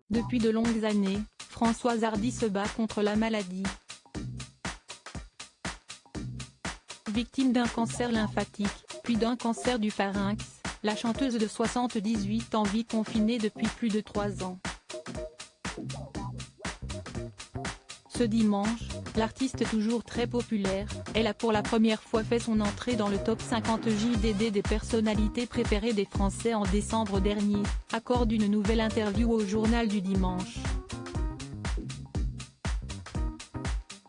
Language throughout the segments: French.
Depuis de longues années, Françoise Hardy se bat contre la maladie. Victime d'un cancer lymphatique, puis d'un cancer du pharynx, la chanteuse de 78 ans vit confinée depuis plus de 3 ans. Ce dimanche, l'artiste toujours très populaire, elle a pour la première fois fait son entrée dans le top 50 JDD des personnalités préférées des Français en décembre dernier, accorde une nouvelle interview au Journal du Dimanche.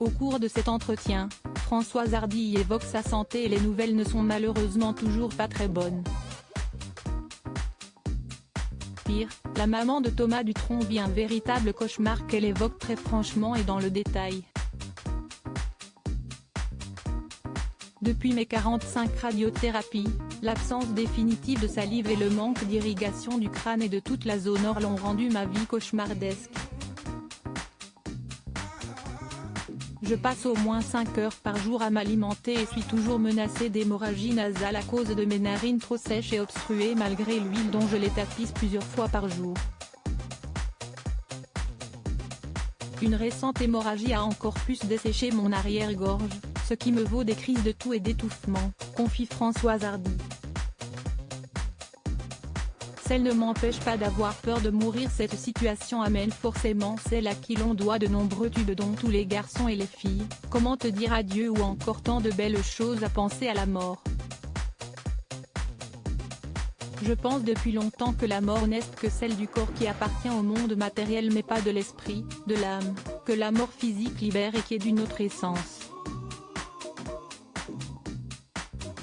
Au cours de cet entretien, Françoise Hardy y évoque sa santé et les nouvelles ne sont malheureusement toujours pas très bonnes. Pire, la maman de Thomas Dutronc vit un véritable cauchemar qu'elle évoque très franchement et dans le détail. Depuis mes 45 radiothérapies, l'absence définitive de salive et le manque d'irrigation du crâne et de toute la zone nord l'ont rendu ma vie cauchemardesque. Je passe au moins 5 heures par jour à m'alimenter et suis toujours menacée d'hémorragie nasale à cause de mes narines trop sèches et obstruées malgré l'huile dont je les tapisse plusieurs fois par jour. Une récente hémorragie a encore plus desséché mon arrière-gorge, ce qui me vaut des crises de toux et d'étouffement, confie Françoise Hardy. Celle ne m'empêche pas d'avoir peur de mourir. Cette situation amène forcément celle à qui l'on doit de nombreux tubes dont tous les garçons et les filles, comment te dire adieu ou encore tant de belles choses à penser à la mort. Je pense depuis longtemps que la mort n'est que celle du corps qui appartient au monde matériel mais pas de l'esprit, de l'âme, que la mort physique libère et qui est d'une autre essence.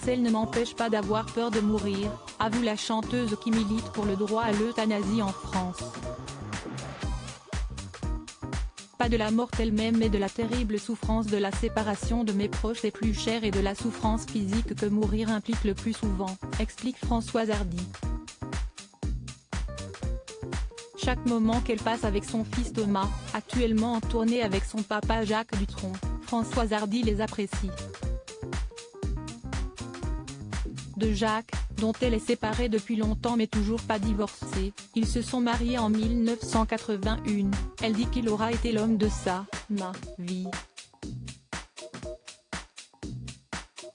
Celle ne m'empêche pas d'avoir peur de mourir, avoue la chanteuse qui milite pour le droit à l'euthanasie en France. Pas de la mort elle-même mais de la terrible souffrance de la séparation de mes proches les plus chers et de la souffrance physique que mourir implique le plus souvent, explique Françoise Hardy. Chaque moment qu'elle passe avec son fils Thomas, actuellement en tournée avec son papa Jacques Dutronc, Françoise Hardy les apprécie. De Jacques, dont elle est séparée depuis longtemps mais toujours pas divorcée, ils se sont mariés en 1981, elle dit qu'il aura été l'homme de ma vie.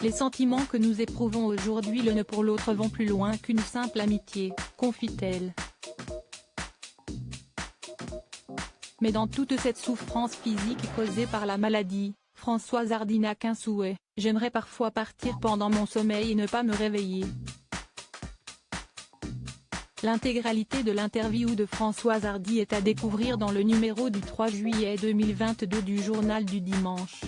Les sentiments que nous éprouvons aujourd'hui l'un pour l'autre vont plus loin qu'une simple amitié, confie-t-elle. Mais dans toute cette souffrance physique causée par la maladie, Françoise Hardy n'a qu'un souhait: j'aimerais parfois partir pendant mon sommeil et ne pas me réveiller. L'intégralité de l'interview de Françoise Hardy est à découvrir dans le numéro du 3 juillet 2022 du Journal du Dimanche.